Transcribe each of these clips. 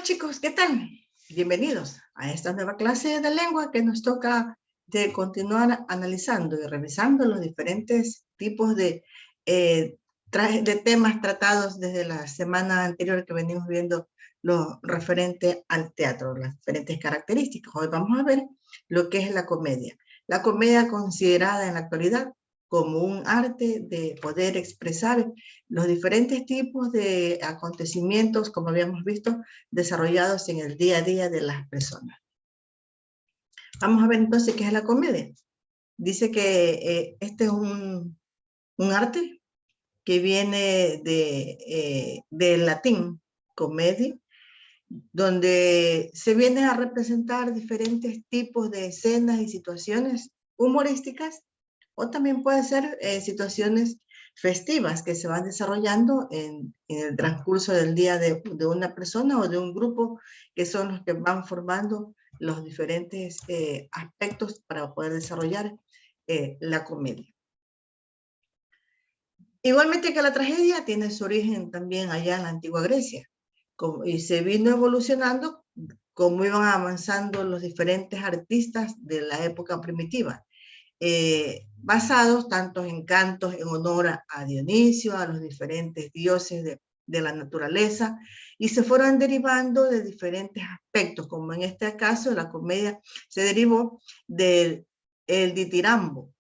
Hola chicos, ¿qué tal? Bienvenidos a esta nueva clase de lengua que nos toca de continuar analizando y revisando los diferentes tipos de temas tratados desde la semana anterior que venimos viendo lo referente al teatro, las diferentes características. Hoy vamos a ver lo que es la comedia. La comedia considerada en la actualidad como un arte de poder expresar los diferentes tipos de acontecimientos, como habíamos visto, desarrollados en el día a día de las personas. Vamos a ver entonces qué es la comedia. Dice que este es un arte que viene del latín, comedia, donde se vienen a representar diferentes tipos de escenas y situaciones humorísticas, o también puede ser situaciones festivas que se van desarrollando en el transcurso del día de una persona o de un grupo, que son los que van formando los diferentes aspectos para poder desarrollar la comedia. Igualmente que la tragedia tiene su origen también allá en la antigua Grecia, y se vino evolucionando como iban avanzando los diferentes artistas de la época primitiva, basados tanto en cantos en honor a Dionisio, a los diferentes dioses de la naturaleza, y se fueron derivando de diferentes aspectos, como en este caso la comedia se derivó del ditirambo.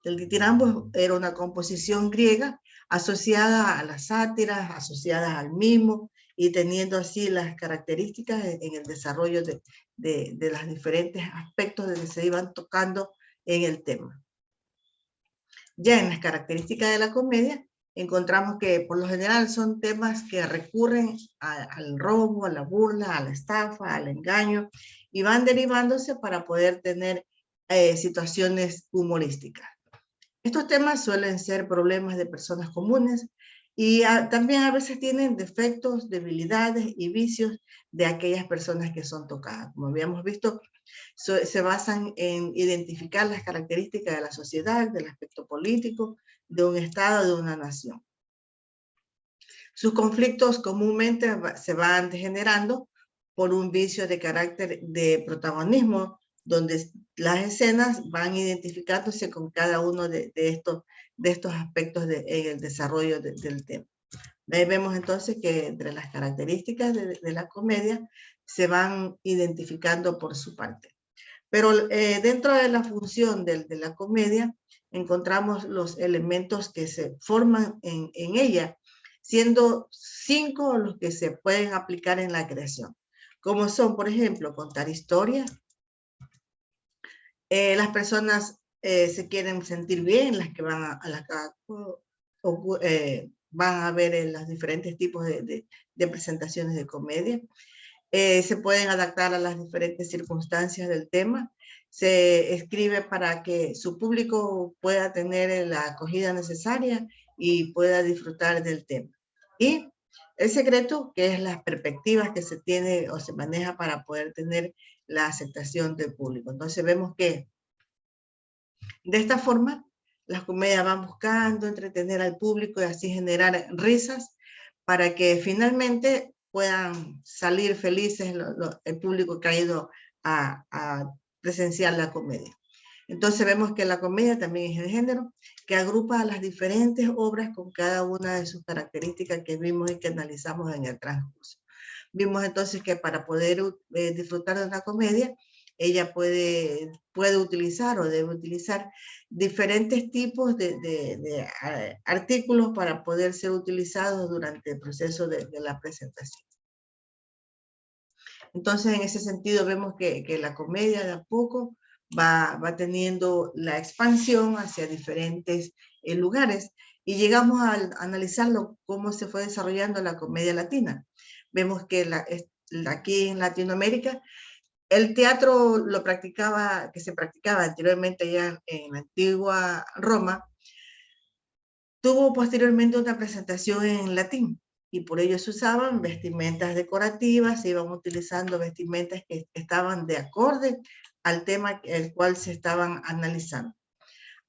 El ditirambo era una composición griega asociada a las sátiras, asociadas al mimo, y teniendo así las características en el desarrollo de los diferentes aspectos que se iban tocando en el tema. Ya en las características de la comedia, encontramos que por lo general son temas que recurren al robo, a la burla, a la estafa, al engaño, y van derivándose para poder tener situaciones humorísticas. Estos temas suelen ser problemas de personas comunes y también a veces tienen defectos, debilidades y vicios de aquellas personas que son tocadas. Como habíamos visto, se basan en identificar las características de la sociedad, del aspecto político, de un estado, de una nación. Sus conflictos comúnmente se van degenerando por un vicio de carácter de protagonismo, donde las escenas van identificándose con cada uno de estos aspectos en el desarrollo del tema. Ahí vemos entonces que entre las características de la comedia se van identificando por su parte. Pero dentro de la función de la comedia encontramos los elementos que se forman en ella, siendo 5 los que se pueden aplicar en la creación, como son, por ejemplo, contar historias. Las personas se quieren sentir bien, las que van van a ver en los diferentes tipos de presentaciones de comedia. Se pueden adaptar a las diferentes circunstancias del tema. Se escribe para que su público pueda tener la acogida necesaria y pueda disfrutar del tema. Y el secreto, que es las perspectivas que se tiene o se maneja para poder tener la aceptación del público. Entonces vemos que de esta forma las comedias van buscando entretener al público y así generar risas para que finalmente puedan salir felices el público que ha ido a presenciar la comedia. Entonces vemos que la comedia también es el género que agrupa a las diferentes obras con cada una de sus características que vimos y que analizamos en el transcurso. Vimos entonces que para poder disfrutar de una comedia, ella puede utilizar o debe utilizar diferentes tipos de artículos para poder ser utilizados durante el proceso de la presentación. Entonces, en ese sentido, vemos que la comedia de a poco va teniendo la expansión hacia diferentes lugares, y llegamos a analizarlo cómo se fue desarrollando la comedia latina. Vemos que aquí en Latinoamérica el teatro que se practicaba anteriormente ya en la antigua Roma, tuvo posteriormente una presentación en latín, y por ello se usaban vestimentas decorativas, se iban utilizando vestimentas que estaban de acorde al tema el cual se estaban analizando.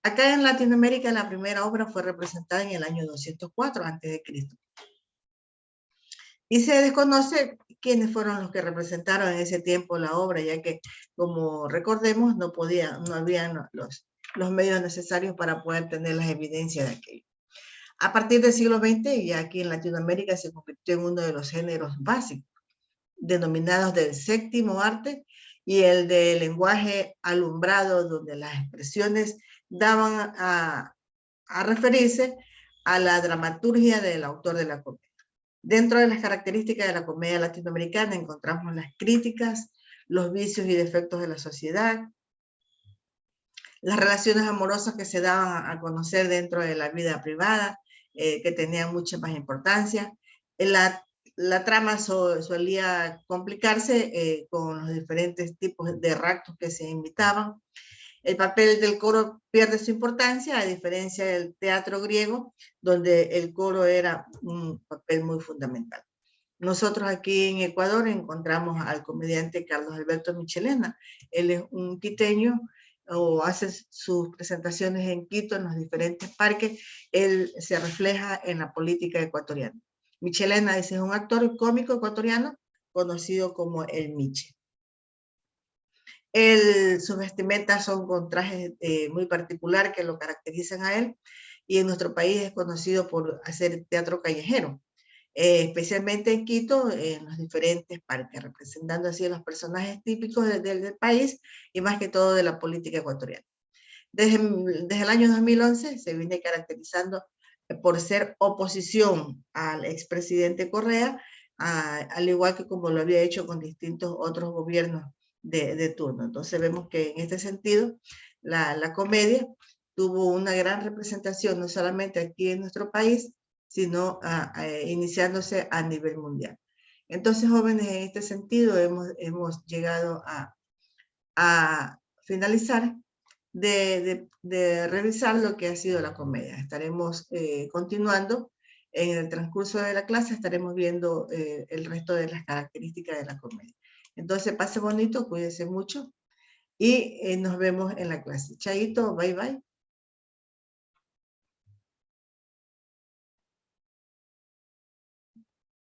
Acá en Latinoamérica la primera obra fue representada en el año 204 a.C. Y se desconoce quiénes fueron los que representaron en ese tiempo la obra, ya que, como recordemos, no habían los medios necesarios para poder tener las evidencias de aquello. A partir del siglo XX, ya aquí en Latinoamérica se convirtió en uno de los géneros básicos, denominados del séptimo arte, y el de lenguaje alumbrado, donde las expresiones daban a referirse a la dramaturgia del autor de la comedia. Dentro de las características de la comedia latinoamericana encontramos las críticas, los vicios y defectos de la sociedad, las relaciones amorosas que se daban a conocer dentro de la vida privada, que tenían mucha más importancia. La trama solía complicarse con los diferentes tipos de raptos que se imitaban. El papel del coro pierde su importancia, a diferencia del teatro griego, donde el coro era un papel muy fundamental. Nosotros aquí en Ecuador encontramos al comediante Carlos Alberto Michelena. Él es un quiteño, o hace sus presentaciones en Quito, en los diferentes parques. Él se refleja en la política ecuatoriana. Michelena es un actor cómico ecuatoriano conocido como el Miche. Sus vestimentas son con trajes muy particular que lo caracterizan a él, y en nuestro país es conocido por hacer teatro callejero, especialmente en Quito, en los diferentes parques, representando así a los personajes típicos del país y más que todo de la política ecuatoriana. Desde el año 2011 se viene caracterizando por ser oposición al expresidente Correa, al igual que como lo había hecho con distintos otros gobiernos de turno. Entonces vemos que en este sentido la comedia tuvo una gran representación, no solamente aquí en nuestro país, sino iniciándose a nivel mundial. Entonces, jóvenes, en este sentido hemos llegado a finalizar de revisar lo que ha sido la comedia. Estaremos continuando en el transcurso de la clase, estaremos viendo el resto de las características de la comedia. Entonces, pase bonito, cuídense mucho y nos vemos en la clase. Chaito, bye bye.